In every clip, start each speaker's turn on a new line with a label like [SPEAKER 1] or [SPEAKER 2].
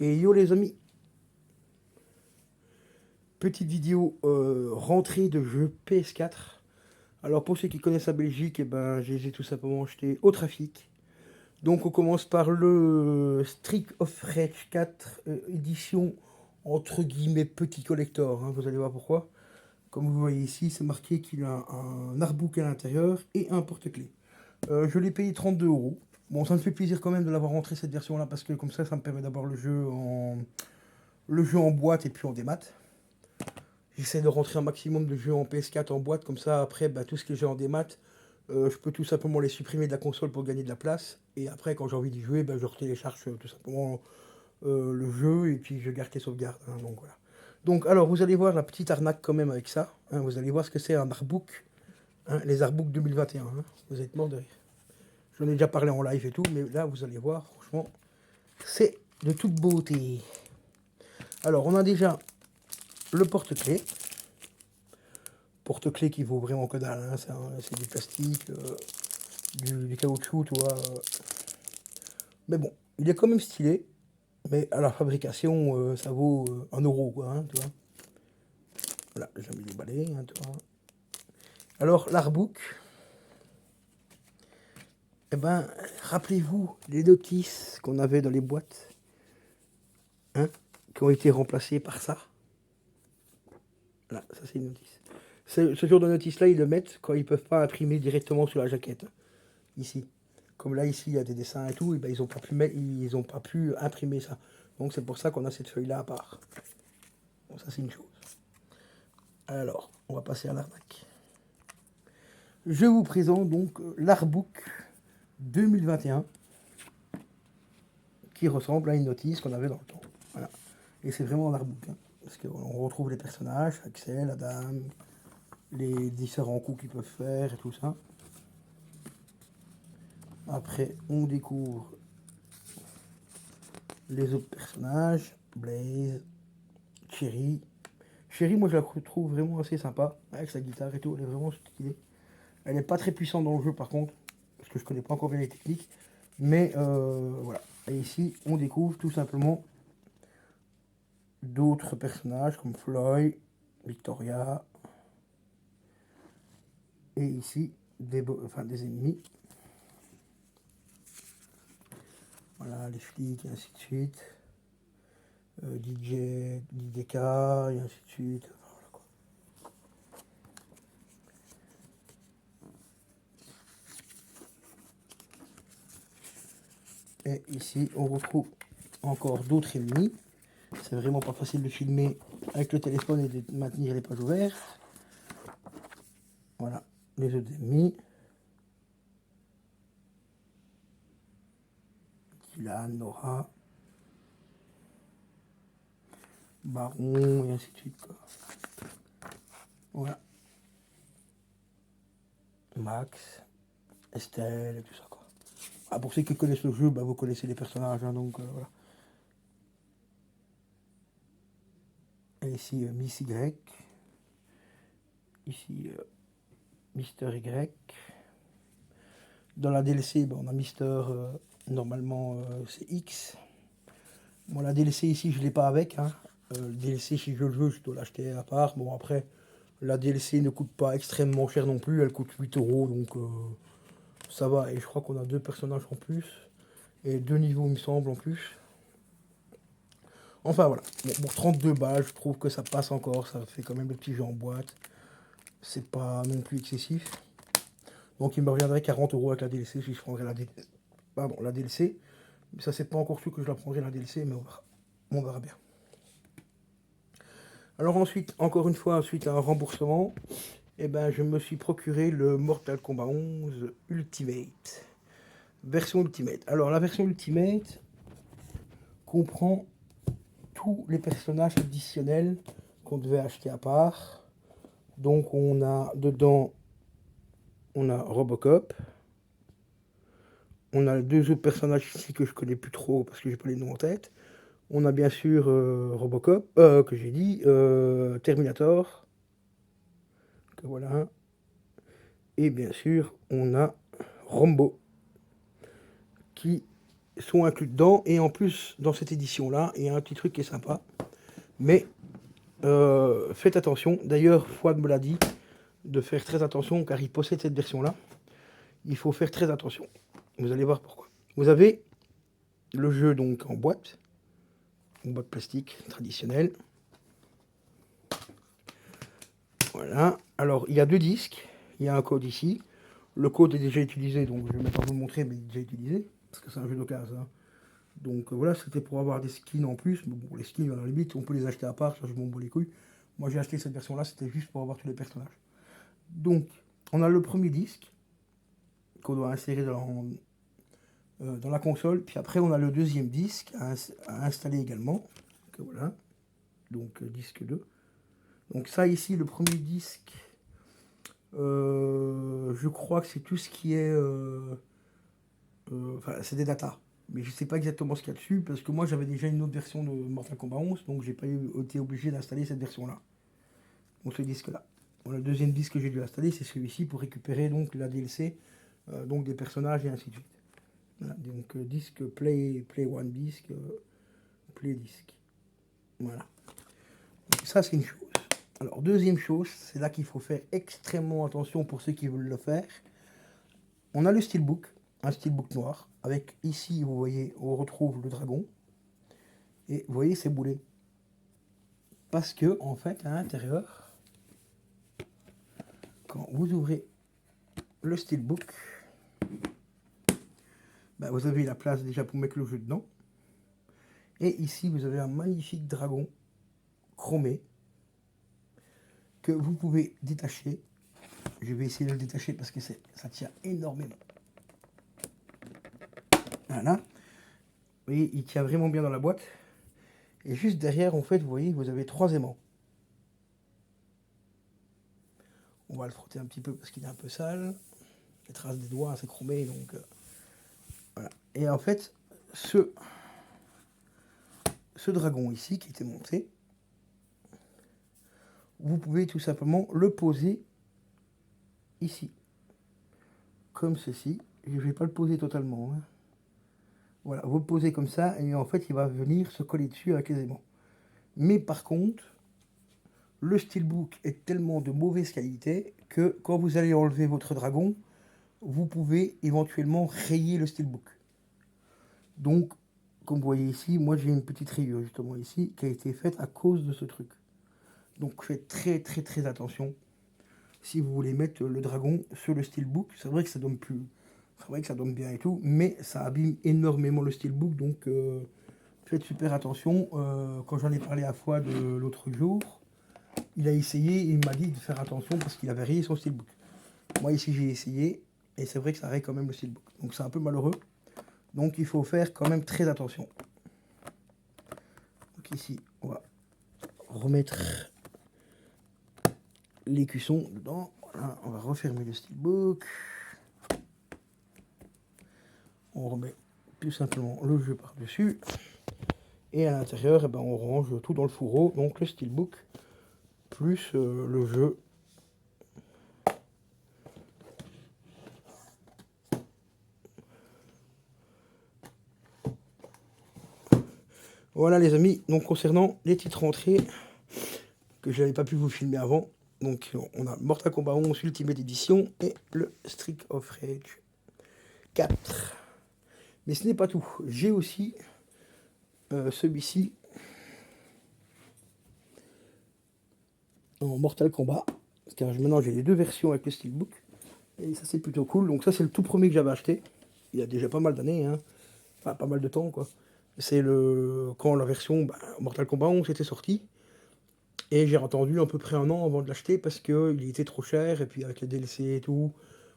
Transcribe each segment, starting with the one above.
[SPEAKER 1] Et yo les amis, petite vidéo rentrée de jeux PS4. Alors pour ceux qui connaissent la Belgique, eh ben, je les ai tout simplement achetés au trafic. Donc on commence par le Street of Rage 4 édition entre guillemets petit collector, hein, vous allez voir pourquoi. Comme vous voyez ici, c'est marqué qu'il a un artbook à l'intérieur et un porte-clés. Je l'ai payé 32 euros. Bon, ça me fait plaisir quand même de l'avoir rentré cette version-là parce que comme ça me permet d'avoir le jeu en boîte et puis en démat. J'essaie de rentrer un maximum de jeux en PS4 en boîte, comme ça après bah, tout ce que j'ai en démat, je peux tout simplement les supprimer de la console pour gagner de la place. Et après quand j'ai envie d'y jouer, bah, je télécharge tout simplement le jeu et puis je garde les sauvegardes, hein, donc voilà. Donc alors vous allez voir la petite arnaque quand même avec ça, hein, vous allez voir ce que c'est un artbook, hein, les artbooks 2021, hein, vous êtes mort de rire. J'en ai déjà parlé en live et tout, mais là vous allez voir, franchement, c'est de toute beauté. Alors on a déjà le porte-clés. Porte-clés qui vaut vraiment que dalle, hein. C'est du plastique, du caoutchouc, tu vois. Mais bon, il est quand même stylé, mais à la fabrication, ça vaut 1 euro, quoi, hein, tu vois. Voilà, j'ai mis les balais, hein, tu vois. Alors, l'artbook, eh ben, rappelez-vous les notices qu'on avait dans les boîtes, hein, qui ont été remplacées par ça. Là, ça c'est une notice. Ce genre de notice-là, ils le mettent quand ils peuvent pas imprimer directement sur la jaquette, hein, ici. Comme là, ici, il y a des dessins et tout, et ben, ils n'ont pas pu imprimer ça. Donc c'est pour ça qu'on a cette feuille-là à part. Bon, ça c'est une chose. Alors, on va passer à l'arnaque. Je vous présente donc l'artbook 2021 qui ressemble à une notice qu'on avait dans le temps. Voilà. Et c'est vraiment l'artbook, hein, parce qu'on retrouve les personnages, Axel, la dame, les différents coups qu'ils peuvent faire et tout ça. Après, on découvre les autres personnages, Blaze, Cherry. Cherry, moi je la trouve vraiment assez sympa, avec sa guitare et tout, elle est vraiment stylée. Elle n'est pas très puissante dans le jeu par contre, parce que je connais pas encore bien les techniques. Mais voilà. Et ici, on découvre tout simplement d'autres personnages comme Floyd, Victoria. Et ici, des ennemis. Voilà, les flics et ainsi de suite. DJ, DK et ainsi de suite. Voilà, quoi. Et ici, on retrouve encore d'autres ennemis. C'est vraiment pas facile de filmer avec le téléphone et de maintenir les pages ouvertes. Voilà, les autres ennemis. Dylan, Nora, Baron et ainsi de suite, quoi. Voilà. Max, Estelle et tout ça, quoi. Ah, pour ceux qui connaissent le jeu, bah, vous connaissez les personnages, hein, donc voilà. Et ici, Miss Y. Ici, Mister Y. Dans la DLC, bah, on a Mister, normalement, c'est X. Bon, la DLC ici, je ne l'ai pas avec, hein. Le DLC, si je le veux, je dois l'acheter à part. Bon, après, la DLC ne coûte pas extrêmement cher non plus. Elle coûte 8 euros, donc ça va. Et je crois qu'on a 2 personnages en plus. Et 2 niveaux, il me semble, en plus. Enfin, voilà. Bon, pour 32 balles, je trouve que ça passe encore. Ça fait quand même le petit jeu en boîte. C'est pas non plus excessif. Donc, il me reviendrait 40 euros avec la DLC si je prendrais la DLC. Mais ça, c'est pas encore sûr que je la prendrai la DLC, mais on verra bien. Alors ensuite, encore une fois, suite à un remboursement, eh ben, je me suis procuré le Mortal Kombat 11 Ultimate. Version Ultimate. Alors la version Ultimate comprend tous les personnages additionnels qu'on devait acheter à part. Donc on a dedans, on a Robocop. On a 2 autres personnages ici que je connais plus trop parce que j'ai pas les noms en tête. On a bien sûr Robocop, que j'ai dit, Terminator, que voilà. Et bien sûr, on a Rambo, qui sont inclus dedans. Et en plus, dans cette édition-là, il y a un petit truc qui est sympa. Mais faites attention. D'ailleurs, Fouad me l'a dit de faire très attention car il possède cette version-là. Il faut faire très attention. Vous allez voir pourquoi. Vous avez le jeu donc en boîte. Une boîte plastique traditionnelle. Voilà. Alors, il y a 2 disques. Il y a un code ici. Le code est déjà utilisé, donc je ne vais même pas vous le montrer, mais il est déjà utilisé. Parce que c'est un jeu d'occasion. Hein. Donc voilà, c'était pour avoir des skins en plus. Mais bon, les skins, à la limite, on peut les acheter à part. Ça, je m'en bats les couilles. Moi, j'ai acheté cette version-là, c'était juste pour avoir tous les personnages. Donc, on a le premier disque qu'on doit insérer dans la console. Puis après, on a le deuxième disque à installer également. Donc, voilà. Donc, disque 2. Donc ça ici, le premier disque, je crois que c'est tout ce qui est... enfin, c'est des datas. Mais je ne sais pas exactement ce qu'il y a dessus, parce que moi j'avais déjà une autre version de Mortal Kombat 11, donc j'ai pas été obligé d'installer cette version-là. Donc ce disque-là. Bon, le deuxième disque que j'ai dû installer, c'est celui-ci pour récupérer donc la DLC, donc des personnages et ainsi de suite. Voilà, donc disque Play One disque, Play disque. Voilà. Donc, ça c'est une chose. Alors, deuxième chose, c'est là qu'il faut faire extrêmement attention pour ceux qui veulent le faire. On a le steelbook, un steelbook noir, avec ici, vous voyez, on retrouve le dragon. Et vous voyez ces boulets. Parce que, en fait, à l'intérieur, quand vous ouvrez le steelbook, ben, vous avez la place déjà pour mettre le jeu dedans. Et ici, vous avez un magnifique dragon chromé que vous pouvez détacher. Je vais essayer de le détacher parce que ça tient énormément. Voilà. Vous voyez, il tient vraiment bien dans la boîte. Et juste derrière, en fait, vous voyez, vous avez 3 aimants. On va le frotter un petit peu parce qu'il est un peu sale. Les traces des doigts, c'est chromé, donc... voilà. Et en fait, ce dragon ici, qui était monté, vous pouvez tout simplement le poser ici. Comme ceci. Je ne vais pas le poser totalement. Hein. Voilà, vous le posez comme ça, et en fait, il va venir se coller dessus avec les aimants. Mais par contre, le steelbook est tellement de mauvaise qualité que quand vous allez enlever votre dragon, vous pouvez éventuellement rayer le steelbook. Donc, comme vous voyez ici, moi j'ai une petite rayure justement ici qui a été faite à cause de ce truc. Donc faites très très très attention si vous voulez mettre le dragon sur le steelbook. C'est vrai que ça donne plus, c'est vrai que ça donne bien et tout, mais ça abîme énormément le steelbook. Donc faites super attention. Quand j'en ai parlé à Fouad de l'autre jour, il a essayé et il m'a dit de faire attention parce qu'il avait rayé son steelbook. Moi ici j'ai essayé et c'est vrai que ça raye quand même le steelbook. Donc c'est un peu malheureux. Donc il faut faire quand même très attention. Donc ici on va remettre les cuissons dedans. Voilà, on va refermer le steelbook. On remet tout simplement le jeu par-dessus. Et à l'intérieur, eh ben, on range tout dans le fourreau. Donc le steelbook plus le jeu. Voilà les amis, donc concernant les titres entrées que je n'avais pas pu vous filmer avant, donc on a Mortal Kombat 11 Ultimate Edition et le Street of Rage 4. Mais ce n'est pas tout, j'ai aussi celui-ci en Mortal Kombat, car maintenant j'ai les 2 versions avec le steelbook, et ça c'est plutôt cool. Donc ça c'est le tout premier que j'avais acheté, il y a déjà pas mal d'années, hein. Enfin pas mal de temps quoi. C'est quand la version Mortal Kombat 11 était sortie. Et j'ai attendu à peu près un an avant de l'acheter parce qu'il était trop cher. Et puis avec les DLC et tout,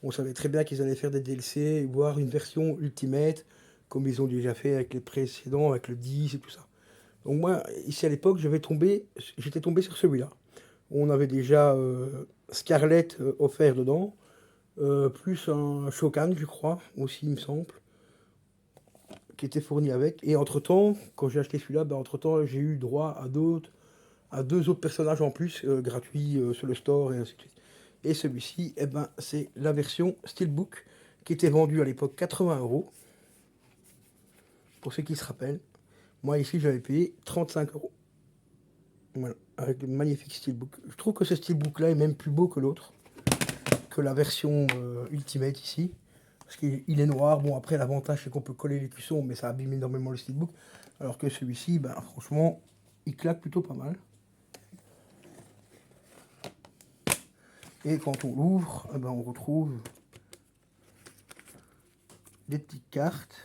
[SPEAKER 1] on savait très bien qu'ils allaient faire des DLC, voire une version Ultimate, comme ils ont déjà fait avec les précédents, avec le 10 et tout ça. Donc moi, ici à l'époque, j'étais tombé sur celui-là. On avait déjà Scarlett offert dedans, plus un Shokan, je crois, aussi il me semble, qui était fourni avec. Et entre-temps, quand j'ai acheté celui-là, entre-temps, j'ai eu droit à 2 autres personnages en plus, gratuits sur le store et ainsi de suite. Et celui-ci, eh ben, c'est la version Steelbook, qui était vendue à l'époque 80 €. pour ceux qui se rappellent. Moi ici j'avais payé 35 €. Voilà, avec le magnifique steelbook. Je trouve que ce steelbook là est même plus beau que l'autre, que la version Ultimate ici. Parce qu'il est noir. Bon, après l'avantage c'est qu'on peut coller les cuissons, mais ça abîme énormément le steelbook. Alors que celui-ci, ben, franchement, il claque plutôt pas mal. Et quand on l'ouvre, eh ben, on retrouve des petites cartes.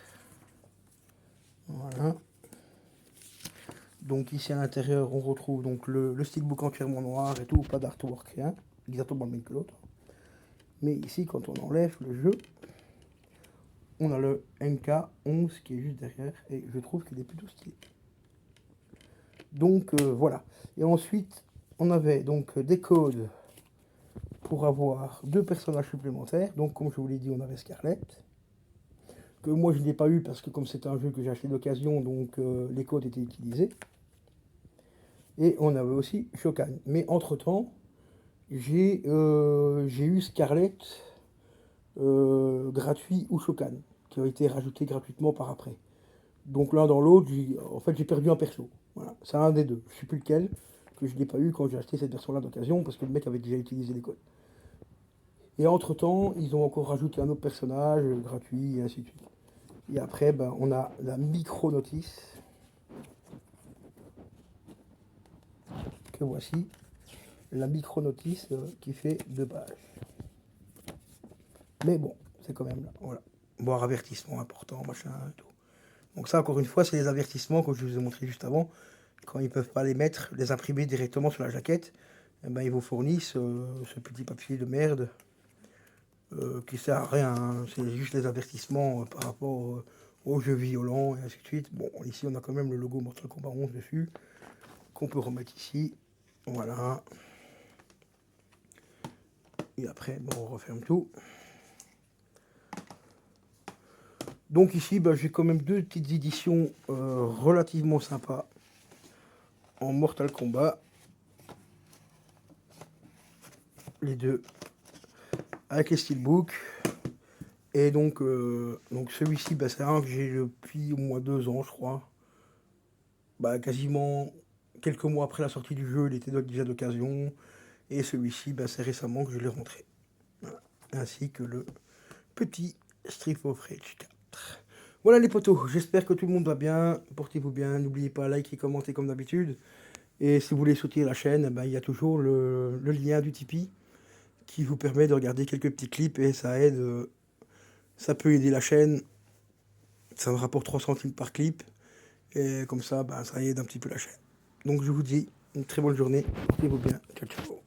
[SPEAKER 1] Voilà. Donc ici à l'intérieur, on retrouve donc le steelbook entièrement noir et tout, pas d'artwork, rien, exactement le même que l'autre. Mais ici, quand on enlève le jeu, on a le MK11 qui est juste derrière, et je trouve qu'il est plutôt stylé. Donc voilà. Et ensuite, on avait donc des codes pour avoir 2 personnages supplémentaires. Donc comme je vous l'ai dit, on avait Scarlett, que moi je n'ai pas eu parce que comme c'est un jeu que j'ai acheté d'occasion, donc les codes étaient utilisés. Et on avait aussi Shokan. Mais entre temps, j'ai eu Scarlett gratuit ou Shokan, qui a été rajouté gratuitement par après. Donc l'un dans l'autre, en fait j'ai perdu un perso. Voilà, c'est un des deux. Je ne sais plus lequel, que je n'ai pas eu quand j'ai acheté cette version-là d'occasion, parce que le mec avait déjà utilisé les codes. Et entre temps, ils ont encore rajouté un autre personnage gratuit, et ainsi de suite. Et après, ben, on a la micro-notice, que voici. La micro-notice qui fait 2 pages. Mais bon, c'est quand même là, voilà. Boire avertissement important, machin, et tout. Donc ça, encore une fois, c'est les avertissements que je vous ai montré juste avant. Quand ils ne peuvent pas les mettre, les imprimer directement sur la jaquette, eh ben, ils vous fournissent ce petit papier de merde qui sert à rien, hein. C'est juste les avertissements par rapport aux jeux violents et ainsi de suite. Bon, ici, on a quand même le logo Mortal Kombat 11 dessus, qu'on peut remettre ici. Voilà. Et après, bon, on referme tout. Donc ici, bah, j'ai quand même 2 petites éditions relativement sympas en Mortal Kombat. Les deux avec les steelbooks. Et donc celui-ci, bah, c'est un que j'ai depuis au moins 2 ans, je crois. Bah, quasiment quelques mois après la sortie du jeu, il était déjà d'occasion. Et celui-ci, bah, c'est récemment que je l'ai rentré. Voilà. Ainsi que le petit Street of Rage 4. Voilà les potos, j'espère que tout le monde va bien, portez-vous bien, n'oubliez pas liker et commenter comme d'habitude. Et si vous voulez soutenir la chaîne, ben, il y a toujours le lien du Tipeee qui vous permet de regarder quelques petits clips et ça aide, ça peut aider la chaîne, ça me rapporte 3 centimes par clip et comme ça, ben, ça aide un petit peu la chaîne. Donc je vous dis une très bonne journée, portez-vous bien, ciao ciao.